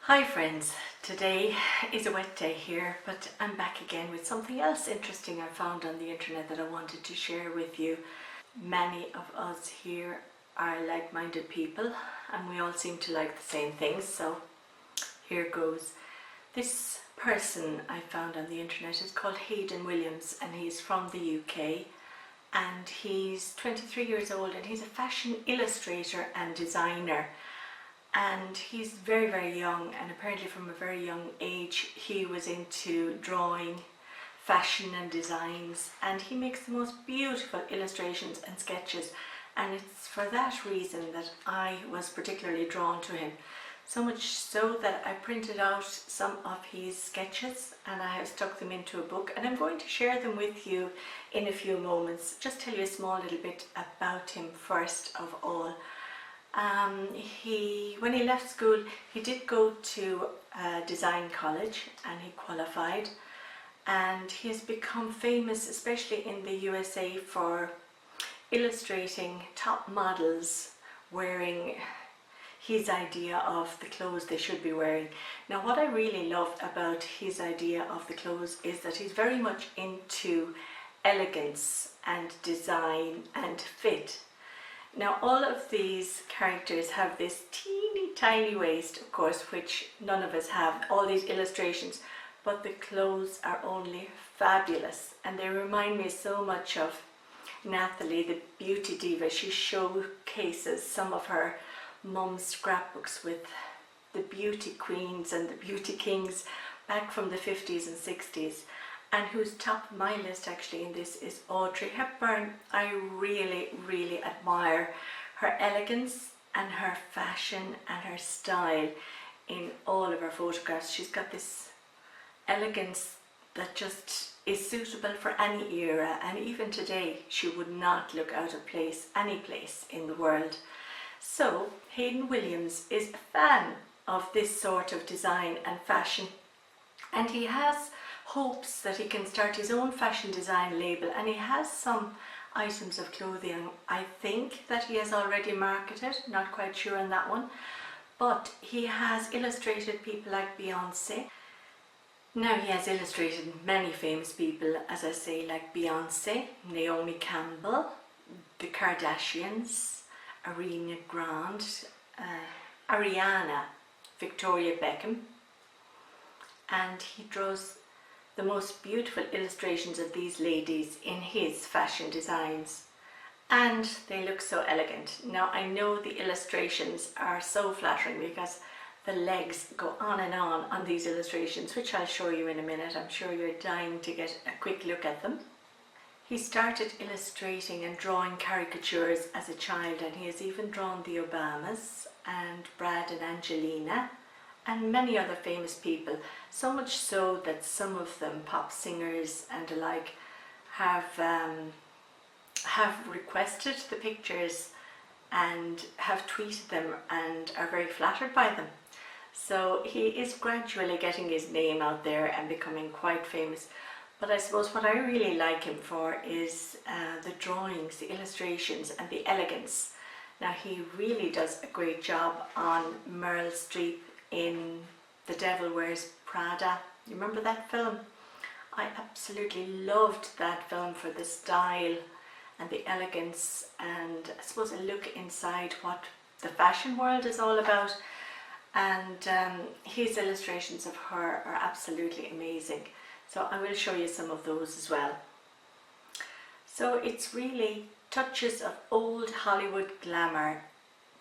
Hi friends, today is a wet day here, but I'm back again with something else interesting I found on the internet that I wanted to share with you. Many of us here are like-minded people and we all seem to like the same things, so here goes. This person I found on the internet is called Hayden Williams and he's from the UK and he's 23 years old and he's a fashion illustrator and designer. And he's very young, and apparently from a very young age he was into drawing, fashion and designs, and he makes the most beautiful illustrations and sketches, and it's for that reason that I was particularly drawn to him. So much so that I printed out some of his sketches and I have stuck them into a book, and I'm going to share them with you in a few moments. Just tell you a small little bit about him first of all. When he left school, he did go to design college and he qualified, and he has become famous, especially in the USA, for illustrating top models wearing his idea of the clothes they should be wearing. Now, what I really love about his idea of the clothes is that he's very much into elegance and design and fit. Now, all of these characters have this teeny tiny waist, of course, which none of us have, all these illustrations, but the clothes are only fabulous, and they remind me so much of Natalie, the beauty diva. She showcases some of her mum's scrapbooks with the beauty queens and the beauty kings back from the 50s and 60s. And who's top of my list actually in this is Audrey Hepburn. I really admire her elegance and her fashion and her style in all of her photographs. She's got this elegance that just is suitable for any era, and even today she would not look out of place any place in the world. So Hayden Williams is a fan of this sort of design and fashion, and he has hopes that he can start his own fashion design label, and he has some items of clothing I think that he has already marketed, not quite sure on that one, but he has illustrated people like Beyonce. Now, he has illustrated many famous people, as I say, like Beyonce, Naomi Campbell, the Kardashians, Ariana Grande, Ariana, Victoria Beckham, and he draws the most beautiful illustrations of these ladies in his fashion designs, and they look so elegant. Now, I know the illustrations are so flattering because the legs go on these illustrations, which I'll show you in a minute. I'm sure you're dying to get a quick look at them. He started illustrating and drawing caricatures as a child, and he has even drawn the Obamas and Brad and Angelina and many other famous people, so much so that some of them, pop singers and the like, have requested the pictures and have tweeted them and are very flattered by them. So he is gradually getting his name out there and becoming quite famous. But I suppose what I really like him for is the drawings, the illustrations and the elegance. Now, he really does a great job on Meryl Streep in The Devil Wears Prada. You remember that film? I absolutely loved that film for the style and the elegance, and I suppose a look inside what the fashion world is all about. And his illustrations of her are absolutely amazing. So I will show you some of those as well. So it's really touches of old Hollywood glamour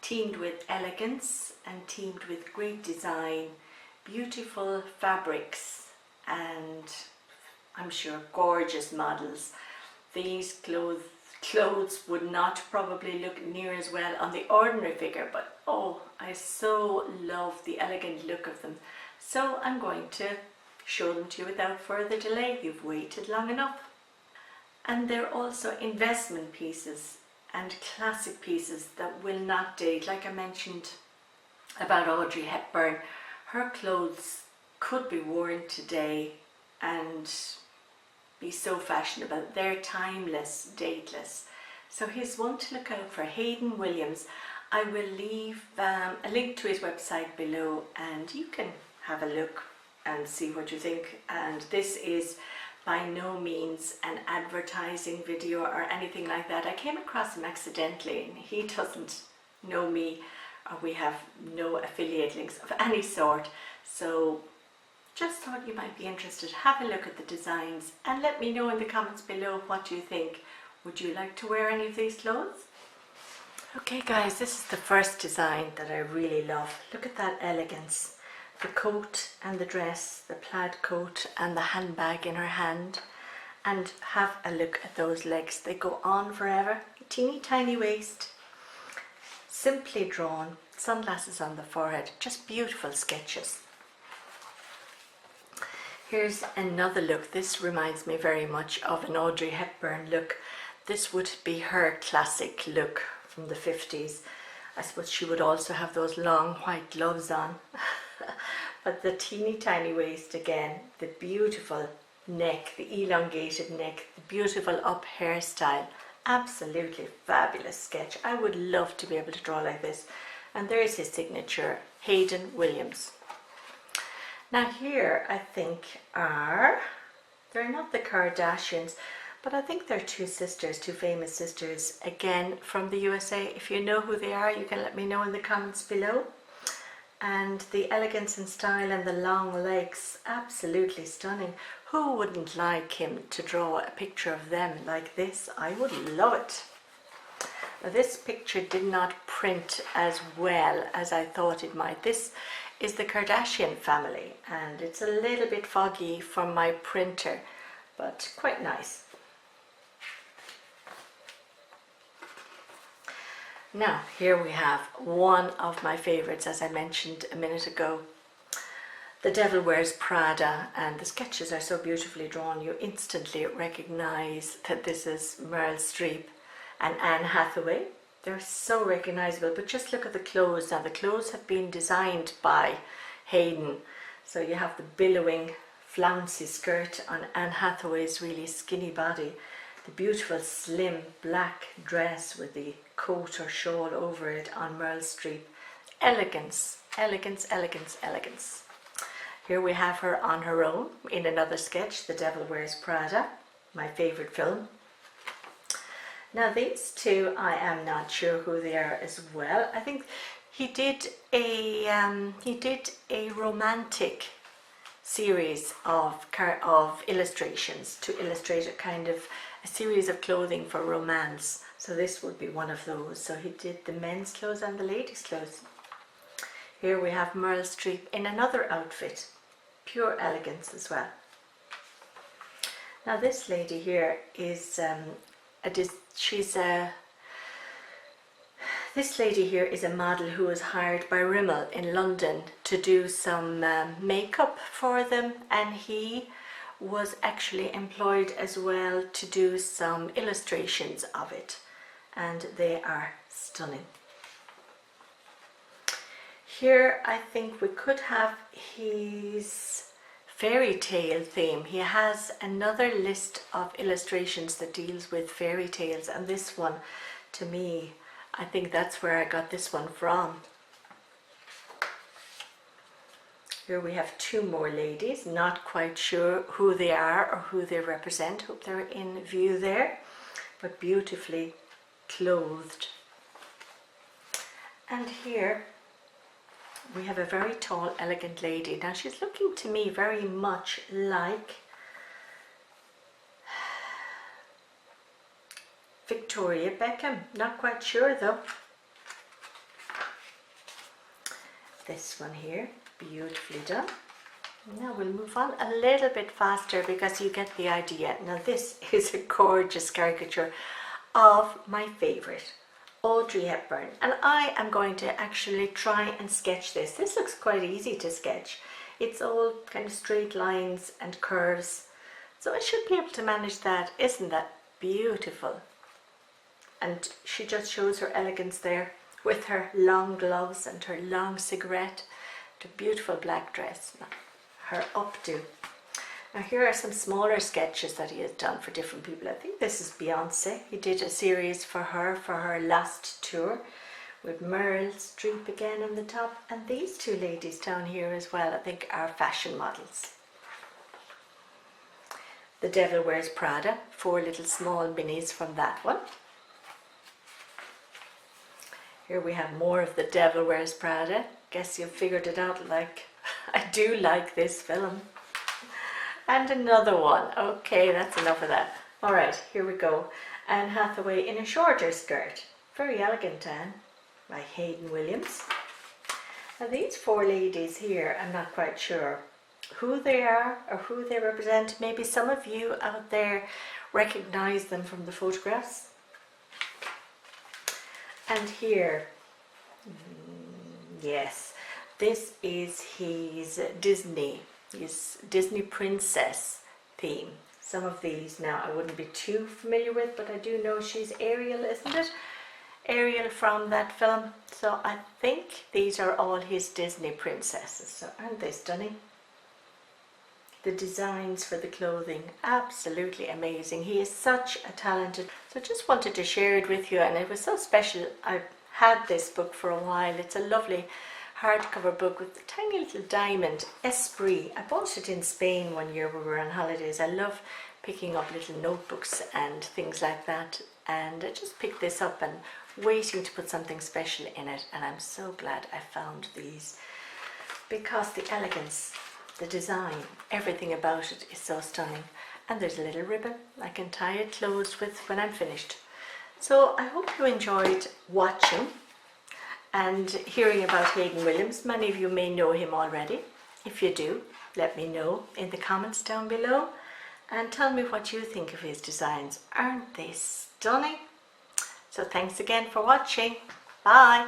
teamed with elegance and teamed with great design, beautiful fabrics, and I'm sure gorgeous models. These clothes would not probably look near as well on the ordinary figure, but oh, I so love the elegant look of them. So I'm going to show them to you without further delay. You've waited long enough. And they're also investment pieces and classic pieces that will not date. Like I mentioned about Audrey Hepburn, her clothes could be worn today and be so fashionable. They're timeless, dateless. So here's one to look out for, Hayden Williams. I will leave a link to his website below, and you can have a look and see what you think. And this is by no means an advertising video or anything like that. I came across him accidentally, and he doesn't know me, or we have no affiliate links of any sort. So just thought you might be interested. Have a look at the designs and let me know in the comments below what you think. Would you like to wear any of these clothes? Okay guys, this is the first design that I really love. Look at that elegance. The coat and the dress, the plaid coat and the handbag in her hand. And have a look at those legs. They go on forever. A teeny tiny waist. Simply drawn. Sunglasses on the forehead. Just beautiful sketches. Here's another look. This reminds me very much of an Audrey Hepburn look. This would be her classic look from the 50s. I suppose she would also have those long white gloves on. But the teeny tiny waist again, the beautiful neck, the elongated neck, the beautiful up hairstyle. Absolutely fabulous sketch. I would love to be able to draw like this. And there's his signature, Hayden Williams. Now here I think they're not the Kardashians, but I think they're two sisters, two famous sisters, again from the USA. If you know who they are, you can let me know in the comments below. And the elegance and style and the long legs, absolutely stunning. Who wouldn't like him to draw a picture of them like this? I would love it. Now, this picture did not print as well as I thought it might. This is the Kardashian family, and it's a little bit foggy from my printer, but quite nice. Now, here we have one of my favorites, as I mentioned a minute ago. The Devil Wears Prada, and the sketches are so beautifully drawn, you instantly recognize that this is Meryl Streep and Anne Hathaway. They're so recognizable, but just look at the clothes. Now, the clothes have been designed by Hayden. So you have the billowing flouncy skirt on Anne Hathaway's really skinny body. The beautiful slim black dress with the coat or shawl over it on Meryl Streep. Elegance, elegance, elegance, elegance. Here we have her on her own in another sketch, The Devil Wears Prada, my favorite film. Now these two, I am not sure who they are as well. I think he did a romantic series of illustrations to illustrate a kind of a series of clothing for romance. So this would be one of those. So he did the men's clothes and the ladies' clothes. Here we have Meryl Streep in another outfit, pure elegance as well. Now this lady here is this lady here is a model who was hired by Rimmel in London to do some makeup for them, and he was actually employed as well to do some illustrations of it, and they are stunning. Here I think we could have his fairy tale theme. He has another list of illustrations that deals with fairy tales, and this one, to me, I think that's where I got this one from. Here we have two more ladies, not quite sure who they are or who they represent. Hope they're in view there, but beautifully clothed. And here we have a very tall, elegant lady. Now she's looking to me very much like Victoria Beckham. Not quite sure though. This one here, beautifully done. Now we'll move on a little bit faster because you get the idea. Now this is a gorgeous caricature of my favorite, Audrey Hepburn, and I am going to actually try and sketch this. This looks quite easy to sketch. It's all kind of straight lines and curves, so I should be able to manage that. Isn't that beautiful? And she just shows her elegance there with her long gloves and her long cigarette, the beautiful black dress, her updo. Now here are some smaller sketches that he has done for different people. I think this is Beyonce. He did a series for her last tour with Meryl Streep again on the top, and these two ladies down here as well, I think are fashion models. The Devil Wears Prada, 4 little small minis from that one. Here we have more of The Devil Wears Prada. Guess you've figured it out, like, I do like this film. And another one. Okay, that's enough of that. All right, here we go. Anne Hathaway in a shorter skirt. Very elegant, Anne, by Hayden Williams. And these 4 ladies here, I'm not quite sure who they are or who they represent. Maybe some of you out there recognize them from the photographs. And here, yes, this is his Disney princess theme. Some of these now I wouldn't be too familiar with, but I do know she's Ariel, isn't it? Ariel from that film. So I think these are all his Disney princesses. So aren't they stunning? The designs for the clothing, absolutely amazing. He is such a talented, so just wanted to share it with you, and it was so special. I've had this book for a while. It's a lovely hardcover book with a tiny little diamond, Esprit. I bought it in Spain one year when we were on holidays. I love picking up little notebooks and things like that, and I just picked this up and waiting to put something special in it, and I'm so glad I found these, because the elegance, the design, everything about it is so stunning. And there's a little ribbon I can tie it closed with when I'm finished. So I hope you enjoyed watching and hearing about Hayden Williams. Many of you may know him already. If you do, let me know in the comments down below and tell me what you think of his designs. Aren't they stunning? So thanks again for watching. Bye.